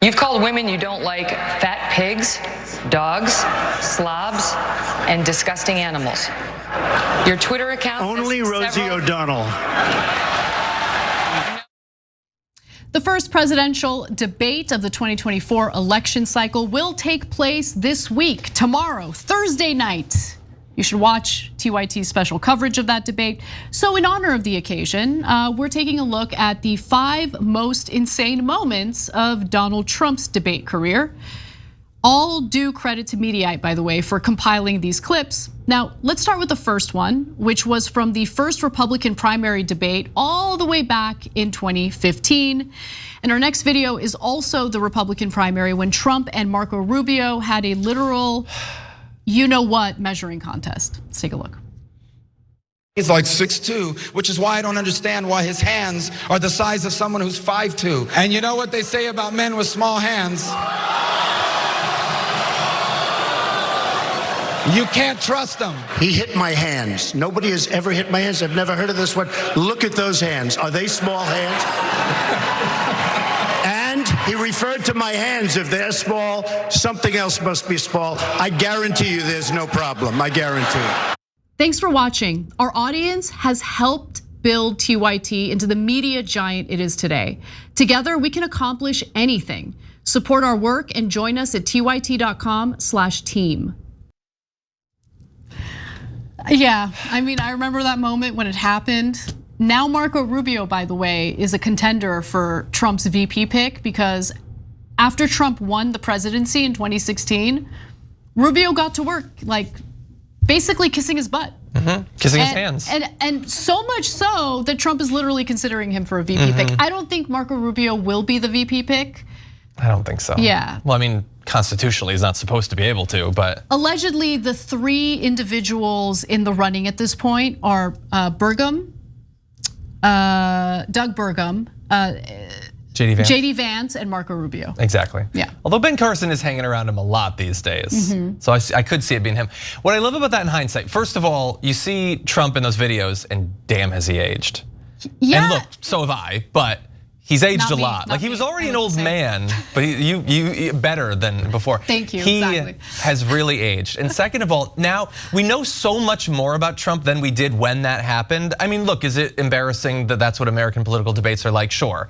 You've called women you don't like fat pigs, dogs, slobs, and disgusting animals. Your Twitter account... Only Rosie O'Donnell. The first presidential debate of the 2024 election cycle will take place this week, tomorrow, Thursday night. You should watch TYT's special coverage of that debate. So in honor of the occasion, we're taking a look at the 5 most insane moments of Donald Trump's debate career. All due credit to Mediaite, by the way, for compiling these clips. Now, let's start with the first one, which was from the first Republican primary debate all the way back in 2015. And our next video is also the Republican primary when Trump and Marco Rubio had a literal, you know what, measuring contest. Let's take a look. He's like 6'2", which is why I don't understand why his hands are the size of someone who's 5'2". And you know what they say about men with small hands? You can't trust them. He hit my hands. Nobody has ever hit my hands. I've never heard of this one. Look at those hands. Are they small hands? And he referred to my hands. If they're small, something else must be small. I guarantee you there's no problem. I guarantee it. Thanks for watching. Our audience has helped build TYT into the media giant it is today. Together, we can accomplish anything. Support our work and join us at tyt.com/team. Yeah, I mean, I remember that moment when it happened. Now Marco Rubio, by the way, is a contender for Trump's VP pick because after Trump won the presidency in 2016, Rubio got to work like basically kissing his butt. Kissing his hands. And so much so that Trump is literally considering him for a VP pick. I don't think Marco Rubio will be the VP pick. I don't think so. Yeah. Well, I mean, constitutionally, he's not supposed to be able to, but. Allegedly, the 3 individuals in the running at this point are Doug Burgum, JD Vance, and Marco Rubio. Exactly. Yeah. Although Ben Carson is hanging around him a lot these days. So I could see it being him. What I love about that in hindsight, first of all, you see Trump in those videos and damn has he aged. Yeah. And look, so have I, but he's aged a lot. Like he was already an old man, but you better than before. Thank you, He exactly. has really aged. And second of all, now we know so much more about Trump than we did when that happened. I mean, look, is it embarrassing that that's what American political debates are like? Sure.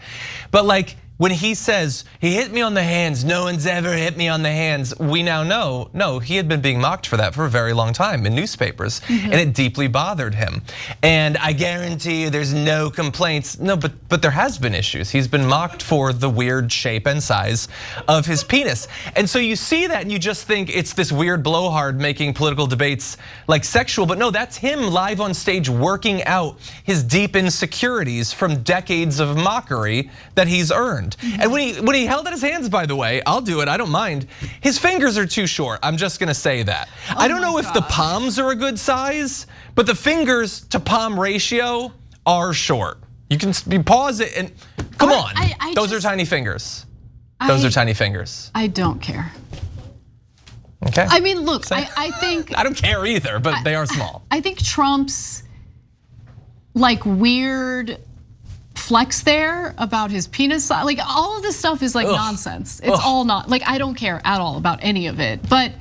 But like when he says, he hit me on the hands, no one's ever hit me on the hands, we now know, no, he had been being mocked for that for a very long time in newspapers, and it deeply bothered him. And I guarantee you there's no complaints. No, but there has been issues. He's been mocked for the weird shape and size of his penis. And so you see that and you just think it's this weird blowhard making political debates like sexual, but no, that's him live on stage working out his deep insecurities from decades of mockery that he's earned. And when he held out his hands, by the way, I'll do it, I don't mind. His fingers are too short, I'm just gonna say that. I don't know if the palms are a good size, but the fingers to palm ratio are short. You can pause it and, come on, those are tiny fingers. Those are tiny fingers. I don't care. Okay. I mean, look, I think. I don't care either, but they are small. I think Trump's like weird flex there about his penis, like all of this stuff is like nonsense. It's all not, like I don't care at all about any of it, but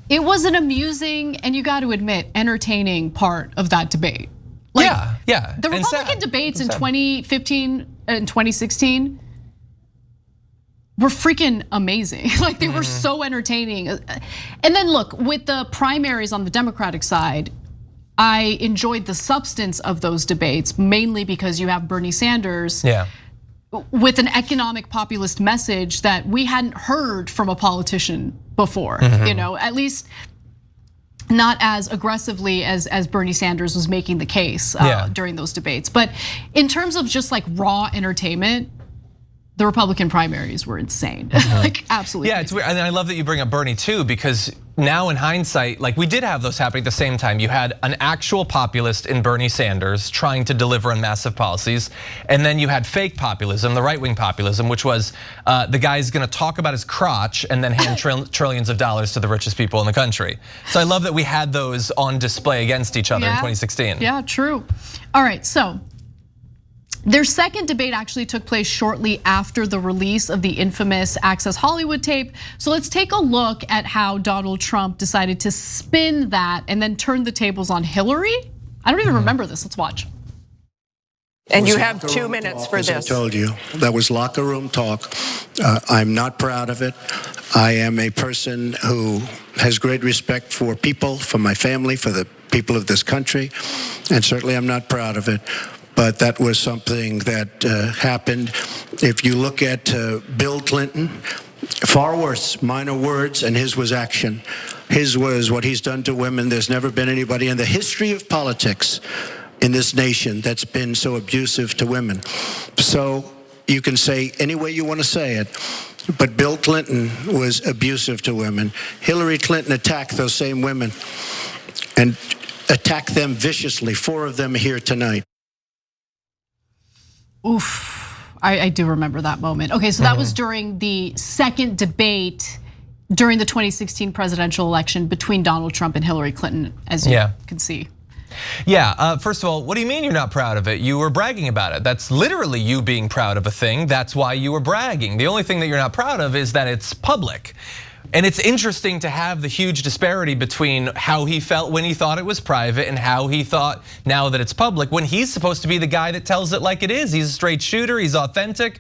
it was an amusing and you got to admit entertaining part of that debate. Like, yeah. The Republican debates in 2015 and 2016 were freaking amazing. Like they were so entertaining. And then look, with the primaries on the Democratic side, I enjoyed the substance of those debates, mainly because you have Bernie Sanders with an economic populist message that we hadn't heard from a politician before, you know, at least not as aggressively as Bernie Sanders was making the case during those debates. But in terms of just like raw entertainment, the Republican primaries were insane, like absolutely. Yeah, it's weird, and I love that you bring up Bernie too, because now in hindsight, like we did have those happening at the same time. You had an actual populist in Bernie Sanders trying to deliver on massive policies, and then you had fake populism, the right-wing populism, which was the guy's gonna talk about his crotch and then hand trillions of dollars to the richest people in the country. So I love that we had those on display against each other in 2016. Yeah, true. All right, so Their second debate actually took place shortly after the release of the infamous Access Hollywood tape. So let's take a look at how Donald Trump decided to spin that and then turn the tables on Hillary. I don't even remember this. Let's watch. And you have 2 minutes for this. As I told you, that was locker room talk. I'm not proud of it. I am a person who has great respect for people, for my family, for the people of this country, and certainly I'm not proud of it. But that was something that happened. If you look at Bill Clinton, far worse, minor words, and his was action. His was what he's done to women. There's never been anybody in the history of politics in this nation that's been so abusive to women. So you can say any way you want to say it, but Bill Clinton was abusive to women. Hillary Clinton attacked those same women and attacked them viciously. 4 of them are here tonight. Oof, I do remember that moment. Okay, so that was during the second debate during the 2016 presidential election between Donald Trump and Hillary Clinton, as you can see. Yeah, first of all, what do you mean you're not proud of it? You were bragging about it. That's literally you being proud of a thing. That's why you were bragging. The only thing that you're not proud of is that it's public. And it's interesting to have the huge disparity between how he felt when he thought it was private and how he thought now that it's public, when he's supposed to be the guy that tells it like it is. He's a straight shooter, he's authentic.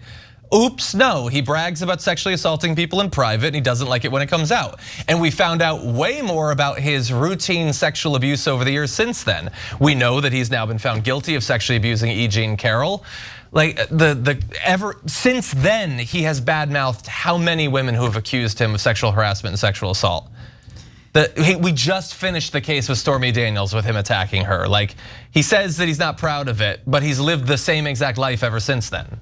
Oops, no, he brags about sexually assaulting people in private and he doesn't like it when it comes out. And we found out way more about his routine sexual abuse over the years since then. We know that he's now been found guilty of sexually abusing E. Jean Carroll. Like since then, he has badmouthed how many women who have accused him of sexual harassment and sexual assault. We just finished the case with Stormy Daniels with him attacking her. Like, he says that he's not proud of it, but he's lived the same exact life ever since then.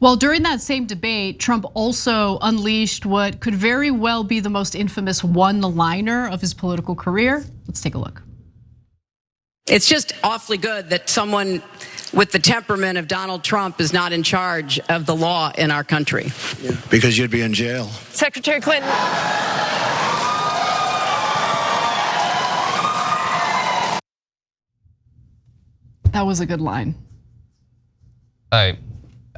Well, during that same debate, Trump also unleashed what could very well be the most infamous one-liner of his political career. Let's take a look. It's just awfully good that someone with the temperament of Donald Trump is not in charge of the law in our country. Yeah, because you'd be in jail. Secretary Clinton. That was a good line.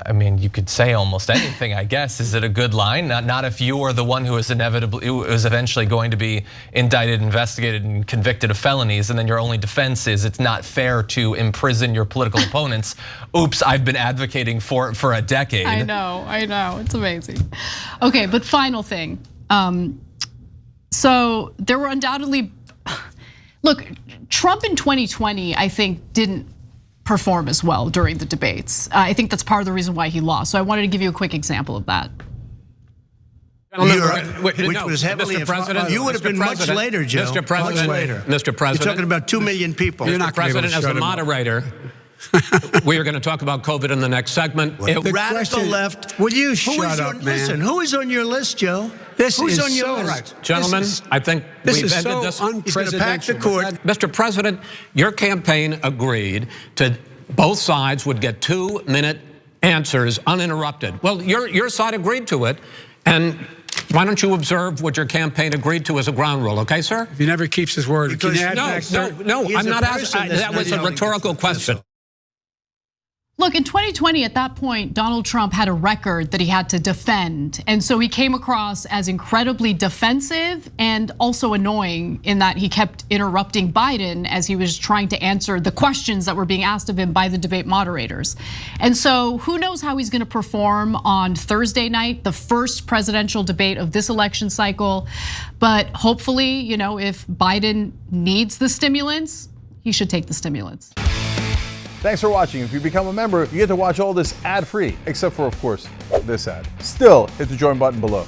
I mean, you could say almost anything, I guess. Is it a good line? Not if you are the one who is eventually going to be indicted, investigated, and convicted of felonies, and then your only defense is it's not fair to imprison your political opponents. Oops, I've been advocating for it for a decade. I know, it's amazing. Okay, but final thing. So there were undoubtedly, look, Trump in 2020, I think, didn't perform as well during the debates. I think that's part of the reason why he lost. So I wanted to give you a quick example of that. Which was heavily Mr. President, you would have been much later, Joe. Mr. President, much later. Mr. President, you're talking about 2 million people. Mr. President, as the moderator, we are going to talk about COVID in the next segment. The radical left. Will you shut up, man? Listen, who is on your list, Joe? Who's on your list? Right. Gentlemen, I think we've ended this. He's going to pack the court. Mr. President, your campaign agreed to both sides would get 2-minute answers uninterrupted. Well, your side agreed to it, and why don't you observe what your campaign agreed to as a ground rule, okay, sir? He never keeps his word. No, I'm not asking. That was a rhetorical question. Look, in 2020, at that point, Donald Trump had a record that he had to defend. And so he came across as incredibly defensive and also annoying in that he kept interrupting Biden as he was trying to answer the questions that were being asked of him by the debate moderators. And so who knows how he's gonna perform on Thursday night, the first presidential debate of this election cycle. But hopefully, if Biden needs the stimulants, he should take the stimulants. Thanks for watching. If you become a member, you get to watch all this ad-free, except for, of course, this ad. Still, hit the join button below.